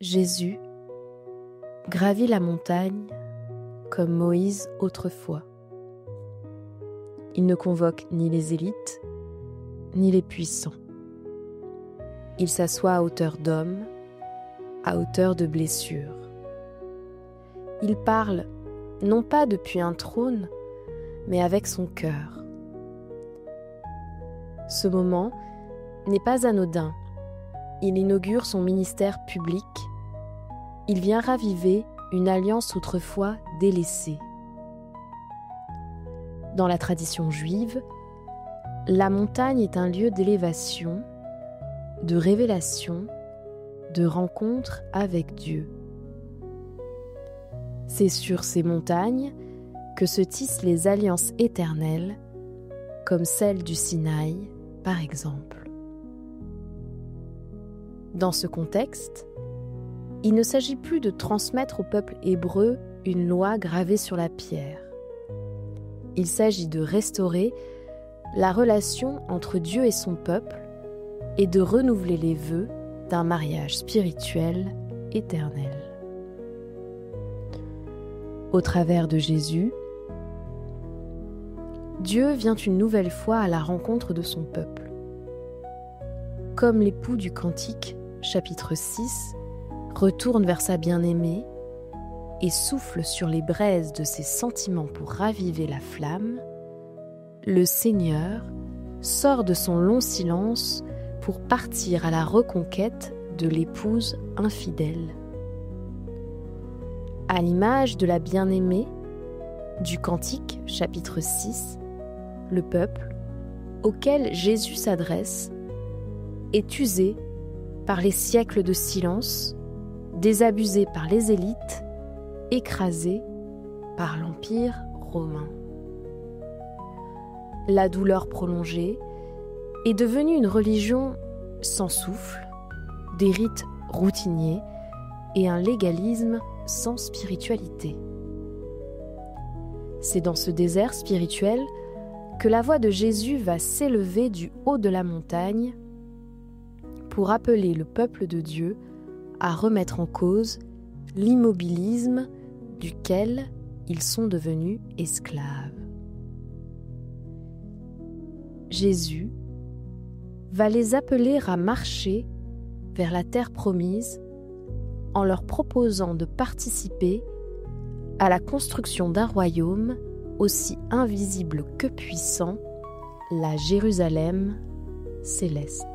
Jésus gravit la montagne comme Moïse autrefois. Il ne convoque ni les élites, ni les puissants. Il s'assoit à hauteur d'homme, à hauteur de blessure. Il parle, non pas depuis un trône, mais avec son cœur. Ce moment n'est pas anodin. Il inaugure son ministère public. Il vient raviver une alliance autrefois délaissée. Dans la tradition juive, la montagne est un lieu d'élévation, de révélation, de rencontre avec Dieu. C'est sur ces montagnes que se tissent les alliances éternelles, comme celle du Sinaï, par exemple. Dans ce contexte, il ne s'agit plus de transmettre au peuple hébreu une loi gravée sur la pierre. Il s'agit de restaurer la relation entre Dieu et son peuple et de renouveler les vœux d'un mariage spirituel éternel. Au travers de Jésus, Dieu vient une nouvelle fois à la rencontre de son peuple. Comme l'époux du Cantique, chapitre 6, retourne vers sa bien-aimée et souffle sur les braises de ses sentiments pour raviver la flamme, le Seigneur sort de son long silence pour partir à la reconquête de l'épouse infidèle. À l'image de la bien-aimée du Cantique, chapitre 6, le peuple auquel Jésus s'adresse est usé par les siècles de silence, désabusé par les élites, écrasé par l'Empire romain. La douleur prolongée est devenue une religion sans souffle, des rites routiniers et un légalisme sans spiritualité. C'est dans ce désert spirituel que la voix de Jésus va s'élever du haut de la montagne pour appeler le peuple de Dieu à remettre en cause l'immobilisme duquel ils sont devenus esclaves. Jésus va les appeler à marcher vers la terre promise en leur proposant de participer à la construction d'un royaume aussi invisible que puissant, la Jérusalem céleste.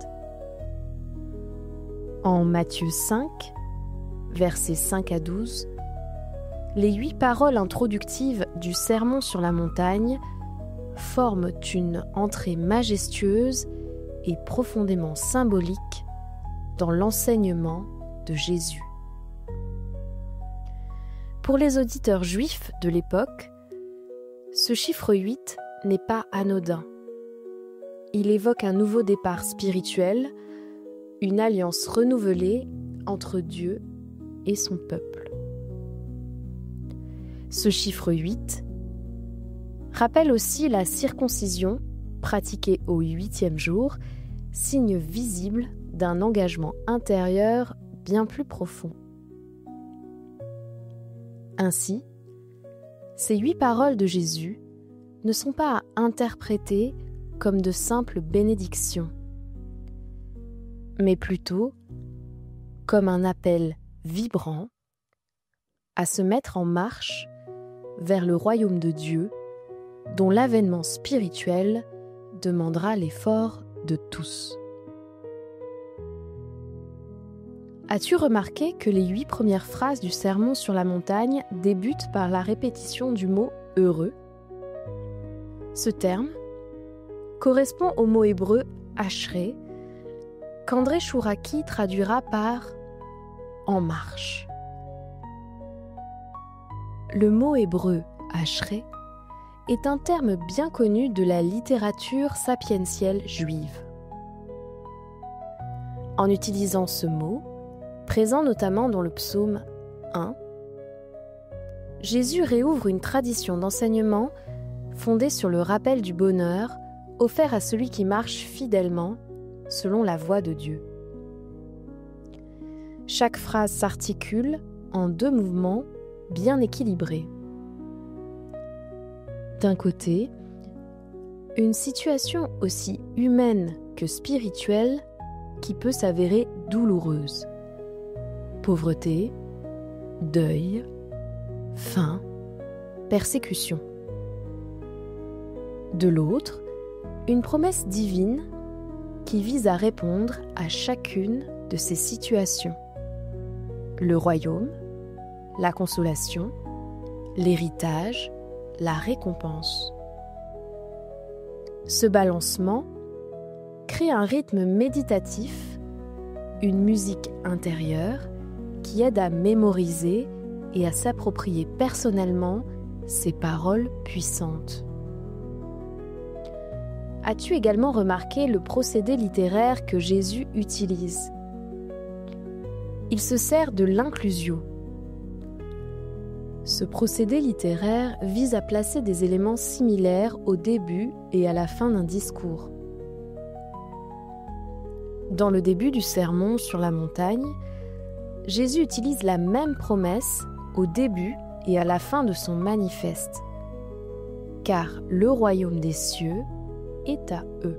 En Matthieu 5, versets 5 à 12, les 8 paroles introductives du Sermon sur la montagne forment une entrée majestueuse et profondément symbolique dans l'enseignement de Jésus. Pour les auditeurs juifs de l'époque, ce chiffre 8 n'est pas anodin. Il évoque un nouveau départ spirituel, une alliance renouvelée entre Dieu et son peuple. Ce chiffre 8 rappelle aussi la circoncision pratiquée au 8e jour, signe visible d'un engagement intérieur bien plus profond. Ainsi, ces 8 paroles de Jésus ne sont pas à interpréter comme de simples bénédictions, mais plutôt comme un appel vibrant à se mettre en marche vers le royaume de Dieu, dont l'avènement spirituel demandera l'effort de tous. As-tu remarqué que les 8 premières phrases du Sermon sur la montagne débutent par la répétition du mot « heureux » ? Ce terme correspond au mot hébreu « ashré » qu'André Chouraki traduira par « en marche ». Le mot hébreu « ashré » est un terme bien connu de la littérature sapientielle juive. En utilisant ce mot, présent notamment dans le psaume 1, Jésus réouvre une tradition d'enseignement fondée sur le rappel du bonheur offert à celui qui marche fidèlement selon la voie de Dieu. Chaque phrase s'articule en 2 mouvements bien équilibrés. D'un côté, une situation aussi humaine que spirituelle qui peut s'avérer douloureuse. Pauvreté, deuil, faim, persécution. De l'autre, une promesse divine qui vise à répondre à chacune de ces situations. Le royaume, la consolation, l'héritage, la récompense. Ce balancement crée un rythme méditatif, une musique intérieure qui aide à mémoriser et à s'approprier personnellement ces paroles puissantes. As-tu également remarqué le procédé littéraire que Jésus utilise ? Il se sert de l'inclusio. Ce procédé littéraire vise à placer des éléments similaires au début et à la fin d'un discours. Dans le début du sermon sur la montagne, Jésus utilise la même promesse au début et à la fin de son manifeste. Car le royaume des cieux est à eux.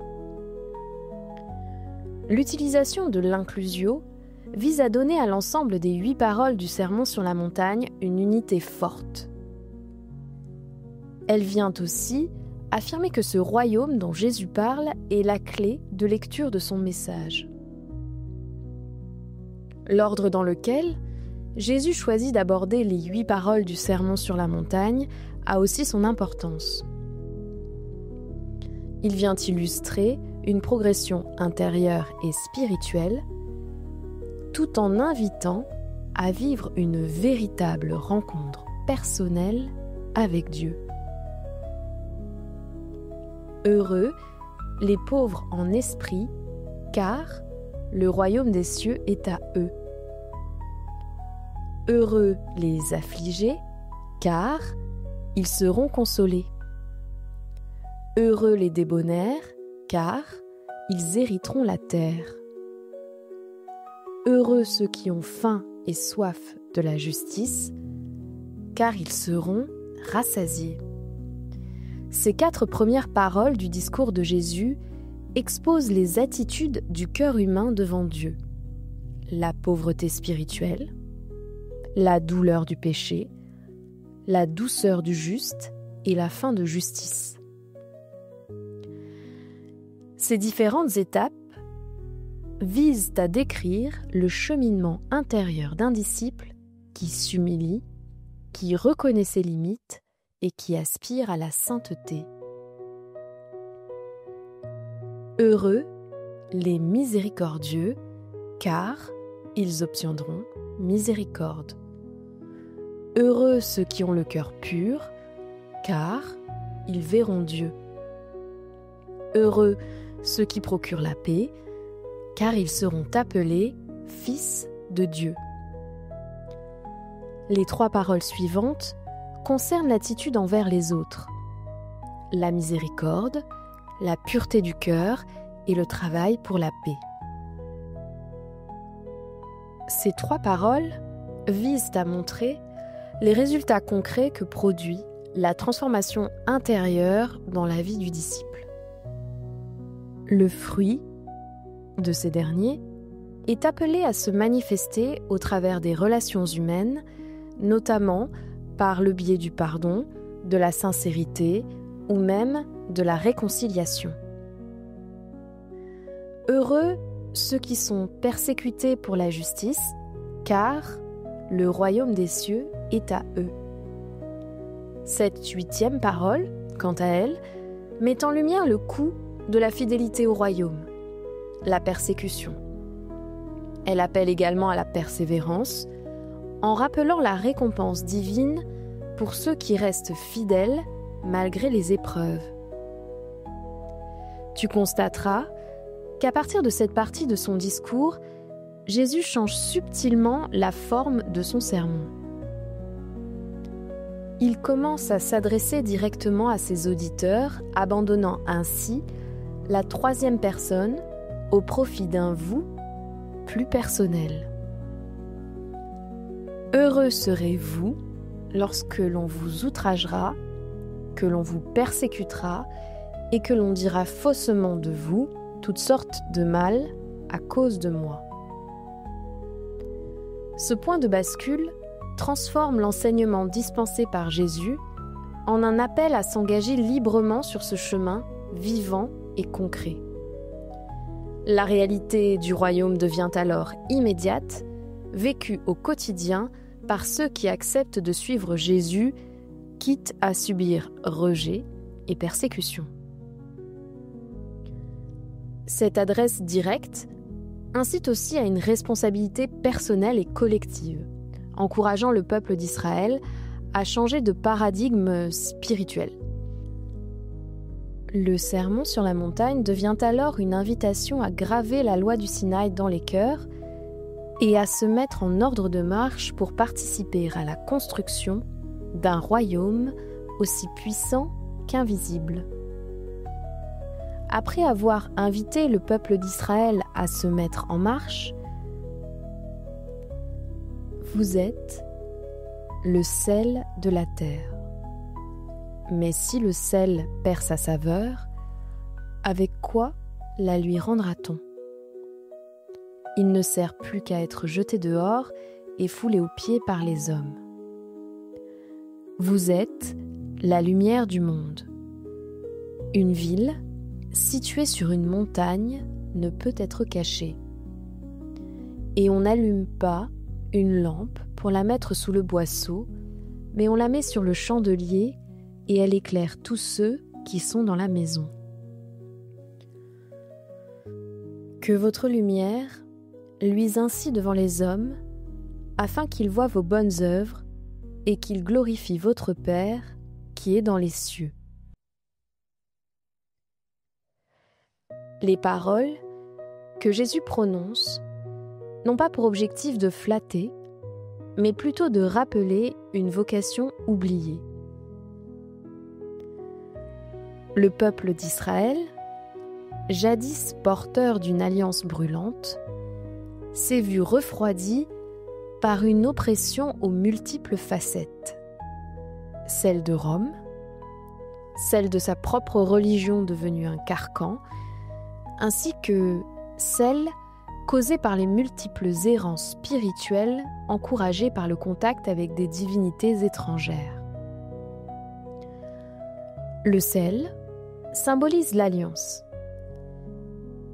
L'utilisation de l'inclusio vise à donner à l'ensemble des 8 paroles du sermon sur la montagne une unité forte. Elle vient aussi affirmer que ce royaume dont Jésus parle est la clé de lecture de son message. L'ordre dans lequel Jésus choisit d'aborder les 8 paroles du sermon sur la montagne a aussi son importance. Il vient illustrer une progression intérieure et spirituelle tout en invitant à vivre une véritable rencontre personnelle avec Dieu. Heureux les pauvres en esprit, car le royaume des cieux est à eux. Heureux les affligés, car ils seront consolés. Heureux les débonnaires, car ils hériteront la terre. Heureux ceux qui ont faim et soif de la justice, car ils seront rassasiés. Ces 4 premières paroles du discours de Jésus exposent les attitudes du cœur humain devant Dieu. La pauvreté spirituelle, la douleur du péché, la douceur du juste et la fin de justice. Ces différentes étapes visent à décrire le cheminement intérieur d'un disciple qui s'humilie, qui reconnaît ses limites et qui aspire à la sainteté. Heureux les miséricordieux, car ils obtiendront miséricorde. Heureux ceux qui ont le cœur pur, car ils verront Dieu. Heureux ceux qui procurent la paix, car ils seront appelés fils de Dieu. Les 3 paroles suivantes concernent l'attitude envers les autres, la miséricorde, la pureté du cœur et le travail pour la paix. Ces 3 paroles visent à montrer les résultats concrets que produit la transformation intérieure dans la vie du disciple. Le fruit de ces derniers est appelé à se manifester au travers des relations humaines, notamment par le biais du pardon, de la sincérité ou même de la réconciliation. Heureux ceux qui sont persécutés pour la justice, car le royaume des cieux est à eux. Cette 8e parole, quant à elle, met en lumière le coût de la fidélité au royaume, la persécution. Elle appelle également à la persévérance, en rappelant la récompense divine pour ceux qui restent fidèles malgré les épreuves. Tu constateras qu'à partir de cette partie de son discours, Jésus change subtilement la forme de son sermon. Il commence à s'adresser directement à ses auditeurs, abandonnant ainsi la 3e personne au profit d'un « vous » plus personnel. Heureux serez-vous lorsque l'on vous outragera, que l'on vous persécutera et que l'on dira faussement de vous toutes sortes de mal à cause de moi. Ce point de bascule transforme l'enseignement dispensé par Jésus en un appel à s'engager librement sur ce chemin vivant et concret. La réalité du royaume devient alors immédiate, vécue au quotidien par ceux qui acceptent de suivre Jésus, quitte à subir rejet et persécution. Cette adresse directe incite aussi à une responsabilité personnelle et collective, encourageant le peuple d'Israël à changer de paradigme spirituel. Le sermon sur la montagne devient alors une invitation à graver la loi du Sinaï dans les cœurs et à se mettre en ordre de marche pour participer à la construction d'un royaume aussi puissant qu'invisible. Après avoir invité le peuple d'Israël à se mettre en marche, vous êtes le sel de la terre. Mais si le sel perd sa saveur, avec quoi la lui rendra-t-on ? Il ne sert plus qu'à être jeté dehors et foulé aux pieds par les hommes. Vous êtes la lumière du monde. Une ville située sur une montagne ne peut être cachée. Et on n'allume pas une lampe pour la mettre sous le boisseau, mais on la met sur le chandelier et elle éclaire tous ceux qui sont dans la maison. Que votre lumière luise ainsi devant les hommes, afin qu'ils voient vos bonnes œuvres et qu'ils glorifient votre Père qui est dans les cieux. Les paroles que Jésus prononce n'ont pas pour objectif de flatter, mais plutôt de rappeler une vocation oubliée. Le peuple d'Israël, jadis porteur d'une alliance brûlante, s'est vu refroidi par une oppression aux multiples facettes. Celle de Rome, celle de sa propre religion devenue un carcan, ainsi que celle causée par les multiples errances spirituelles encouragées par le contact avec des divinités étrangères. Le sel symbolise l'alliance.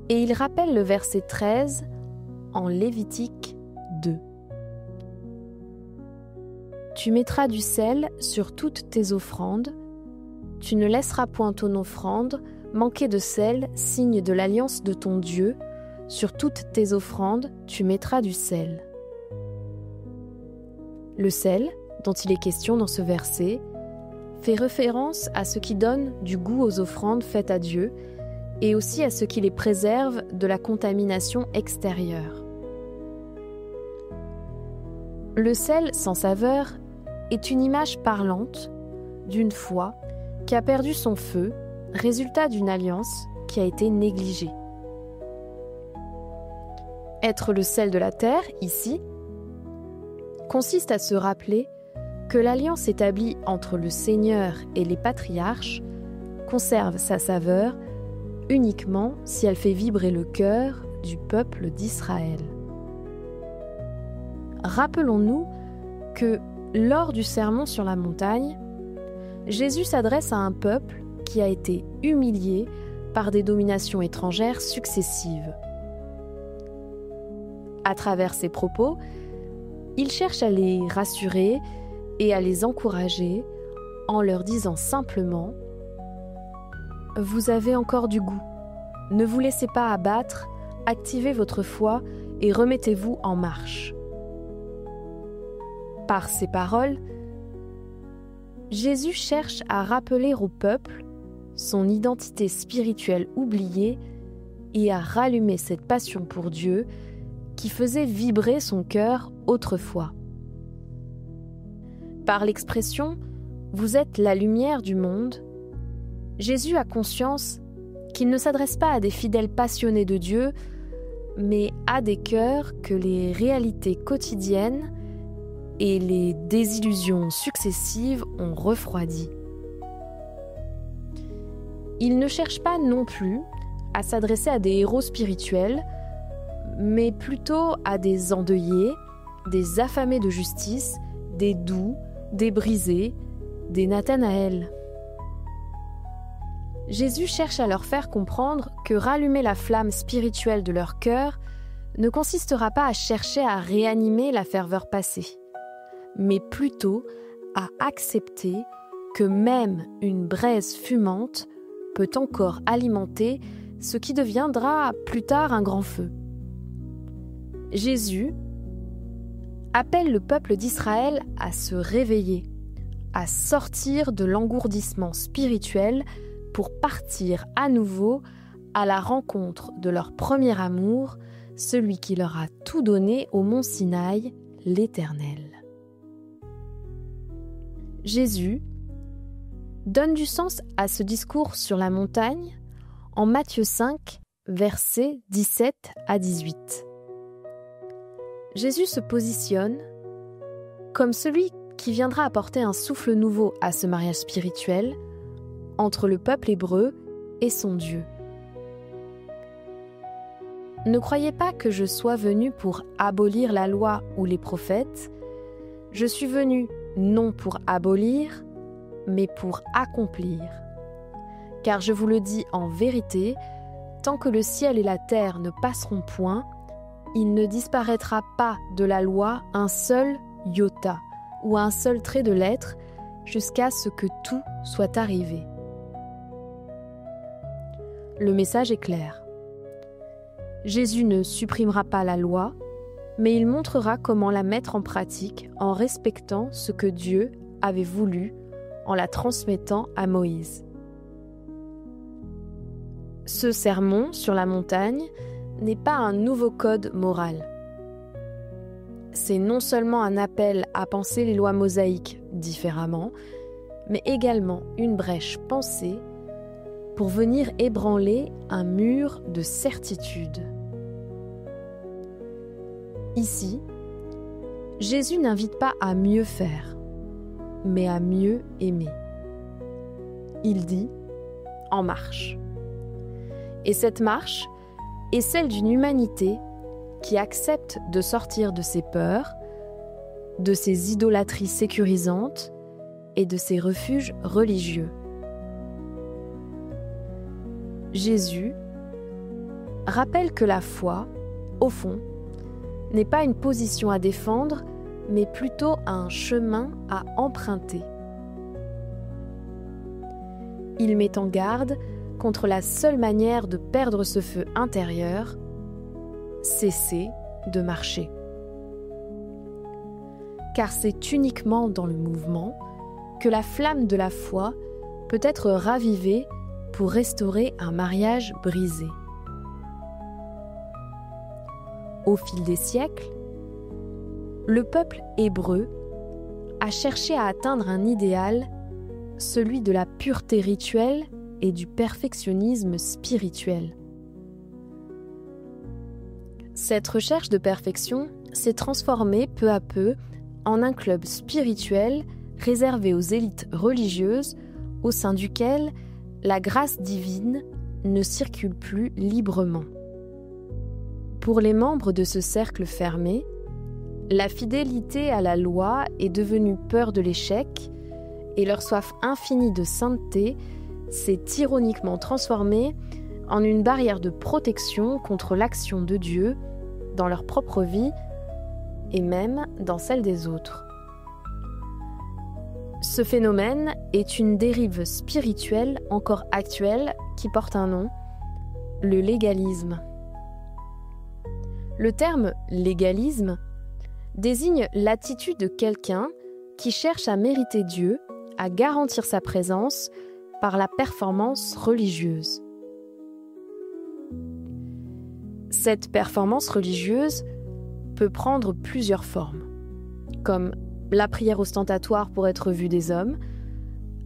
Et il rappelle le verset 13 en Lévitique 2. Tu mettras du sel sur toutes tes offrandes, tu ne laisseras point ton offrande manquer de sel, signe de l'alliance de ton Dieu, sur toutes tes offrandes tu mettras du sel. Le sel, dont il est question dans ce verset, fait référence à ce qui donne du goût aux offrandes faites à Dieu et aussi à ce qui les préserve de la contamination extérieure. Le sel sans saveur est une image parlante d'une foi qui a perdu son feu, résultat d'une alliance qui a été négligée. Être le sel de la terre, ici, consiste à se rappeler que l'alliance établie entre le Seigneur et les patriarches conserve sa saveur uniquement si elle fait vibrer le cœur du peuple d'Israël. Rappelons-nous que, lors du sermon sur la montagne, Jésus s'adresse à un peuple qui a été humilié par des dominations étrangères successives. À travers ses propos, il cherche à les rassurer et à les encourager en leur disant simplement « Vous avez encore du goût, ne vous laissez pas abattre, activez votre foi et remettez-vous en marche. » Par ces paroles, Jésus cherche à rappeler au peuple son identité spirituelle oubliée et à rallumer cette passion pour Dieu qui faisait vibrer son cœur autrefois. Par l'expression « Vous êtes la lumière du monde », Jésus a conscience qu'il ne s'adresse pas à des fidèles passionnés de Dieu, mais à des cœurs que les réalités quotidiennes et les désillusions successives ont refroidi. Il ne cherche pas non plus à s'adresser à des héros spirituels, mais plutôt à des endeuillés, des affamés de justice, des doux, des brisés, des Nathanaël. Jésus cherche à leur faire comprendre que rallumer la flamme spirituelle de leur cœur ne consistera pas à chercher à réanimer la ferveur passée, mais plutôt à accepter que même une braise fumante peut encore alimenter ce qui deviendra plus tard un grand feu. Jésus appelle le peuple d'Israël à se réveiller, à sortir de l'engourdissement spirituel pour partir à nouveau à la rencontre de leur premier amour, celui qui leur a tout donné au mont Sinaï, l'Éternel. Jésus donne du sens à ce discours sur la montagne en Matthieu 5, versets 17 à 18. Jésus se positionne comme celui qui viendra apporter un souffle nouveau à ce mariage spirituel entre le peuple hébreu et son Dieu. Ne croyez pas que je sois venu pour abolir la loi ou les prophètes. Je suis venu non pour abolir, mais pour accomplir. Car je vous le dis en vérité, tant que le ciel et la terre ne passeront point, il ne disparaîtra pas de la loi un seul iota ou un seul trait de lettre jusqu'à ce que tout soit arrivé. Le message est clair. Jésus ne supprimera pas la loi, mais il montrera comment la mettre en pratique en respectant ce que Dieu avait voulu en la transmettant à Moïse. Ce sermon sur la montagne n'est pas un nouveau code moral. C'est non seulement un appel à penser les lois mosaïques différemment, mais également une brèche pensée pour venir ébranler un mur de certitude. Ici, Jésus n'invite pas à mieux faire, mais à mieux aimer. Il dit « en marche ». Et cette marche est celle d'une humanité qui accepte de sortir de ses peurs, de ses idolâtries sécurisantes et de ses refuges religieux. Jésus rappelle que la foi, au fond, n'est pas une position à défendre, mais plutôt un chemin à emprunter. Il met en garde contre la seule manière de perdre ce feu intérieur, cesser de marcher. Car c'est uniquement dans le mouvement que la flamme de la foi peut être ravivée pour restaurer un mariage brisé. Au fil des siècles, le peuple hébreu a cherché à atteindre un idéal, celui de la pureté rituelle et du perfectionnisme spirituel. Cette recherche de perfection s'est transformée peu à peu en un club spirituel réservé aux élites religieuses au sein duquel la grâce divine ne circule plus librement. Pour les membres de ce cercle fermé, la fidélité à la loi est devenue peur de l'échec et leur soif infinie de sainteté s'est ironiquement transformée en une barrière de protection contre l'action de Dieu dans leur propre vie et même dans celle des autres. Ce phénomène est une dérive spirituelle encore actuelle qui porte un nom, le légalisme. Le terme « légalisme » désigne l'attitude de quelqu'un qui cherche à mériter Dieu, à garantir sa présence par la performance religieuse. Cette performance religieuse peut prendre plusieurs formes, comme la prière ostentatoire pour être vue des hommes,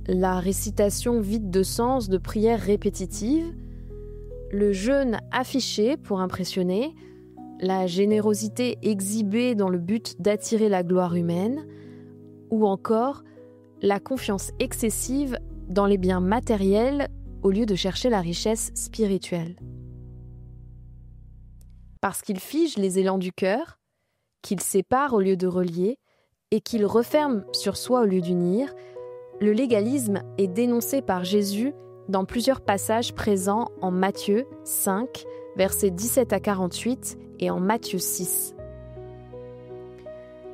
la récitation vide de sens de prières répétitives, le jeûne affiché pour impressionner, la générosité exhibée dans le but d'attirer la gloire humaine, ou encore la confiance excessive dans les biens matériels au lieu de chercher la richesse spirituelle. Parce qu'il fige les élans du cœur, qu'il sépare au lieu de relier, et qu'il referme sur soi au lieu d'unir, le légalisme est dénoncé par Jésus dans plusieurs passages présents en Matthieu 5, versets 17 à 48, et en Matthieu 6.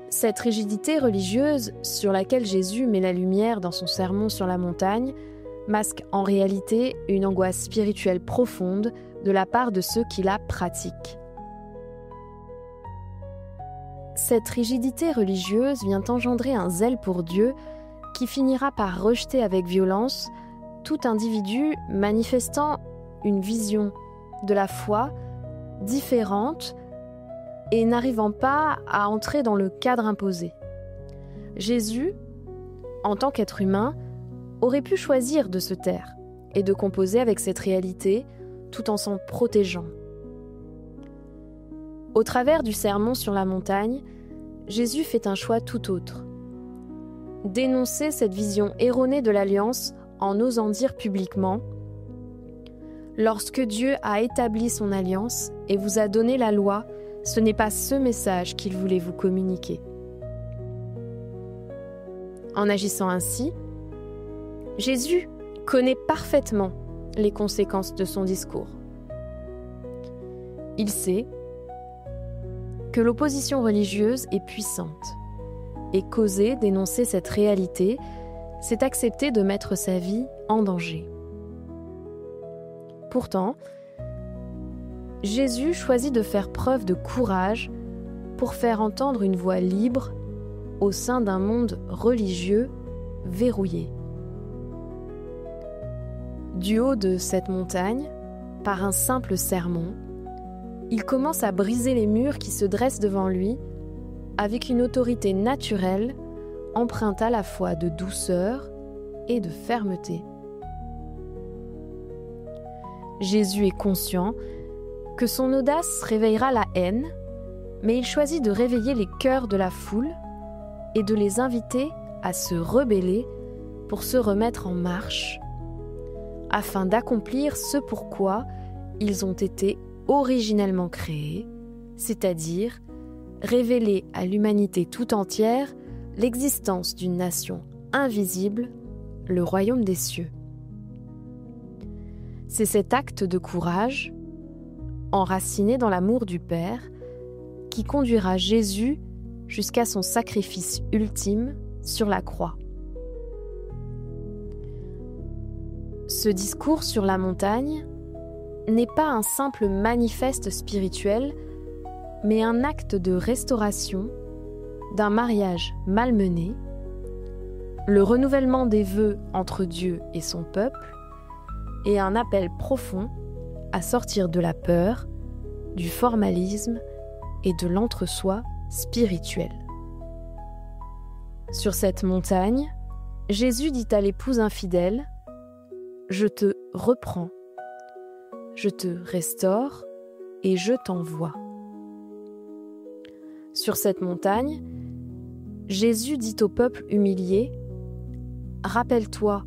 Cette rigidité religieuse sur laquelle Jésus met la lumière dans son sermon sur la montagne masque en réalité une angoisse spirituelle profonde de la part de ceux qui la pratiquent. Cette rigidité religieuse vient engendrer un zèle pour Dieu qui finira par rejeter avec violence tout individu manifestant une vision de la foi différente et n'arrivant pas à entrer dans le cadre imposé. Jésus, en tant qu'être humain, aurait pu choisir de se taire et de composer avec cette réalité tout en s'en protégeant. Au travers du sermon sur la montagne, Jésus fait un choix tout autre. Dénoncer cette vision erronée de l'alliance en osant dire publiquement « Lorsque Dieu a établi son alliance et vous a donné la loi, ce n'est pas ce message qu'il voulait vous communiquer. » En agissant ainsi, Jésus connaît parfaitement les conséquences de son discours. Il sait que l'opposition religieuse est puissante et qu'oser dénoncer cette réalité, c'est accepter de mettre sa vie en danger. Pourtant, Jésus choisit de faire preuve de courage pour faire entendre une voix libre au sein d'un monde religieux verrouillé. Du haut de cette montagne, par un simple sermon, il commence à briser les murs qui se dressent devant lui avec une autorité naturelle empreinte à la fois de douceur et de fermeté. Jésus est conscient que son audace réveillera la haine, mais il choisit de réveiller les cœurs de la foule et de les inviter à se rebeller pour se remettre en marche, afin d'accomplir ce pourquoi ils ont été originellement créés, c'est-à-dire révéler à l'humanité tout entière l'existence d'une nation invisible, le royaume des cieux. C'est cet acte de courage, enraciné dans l'amour du Père, qui conduira Jésus jusqu'à son sacrifice ultime sur la croix. Ce discours sur la montagne n'est pas un simple manifeste spirituel, mais un acte de restauration d'un mariage malmené, le renouvellement des vœux entre Dieu et son peuple, et un appel profond à sortir de la peur, du formalisme et de l'entre-soi spirituel. Sur cette montagne, Jésus dit à l'épouse infidèle « Je te reprends, je te restaure et je t'envoie. » Sur cette montagne, Jésus dit au peuple humilié « Rappelle-toi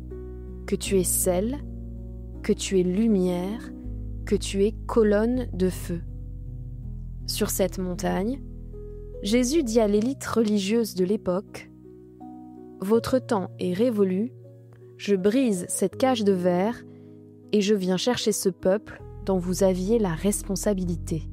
que tu es sel, que tu es lumière, que tu es colonne de feu. » Sur cette montagne, Jésus dit à l'élite religieuse de l'époque « Votre temps est révolu, je brise cette cage de verre et je viens chercher ce peuple dont vous aviez la responsabilité. »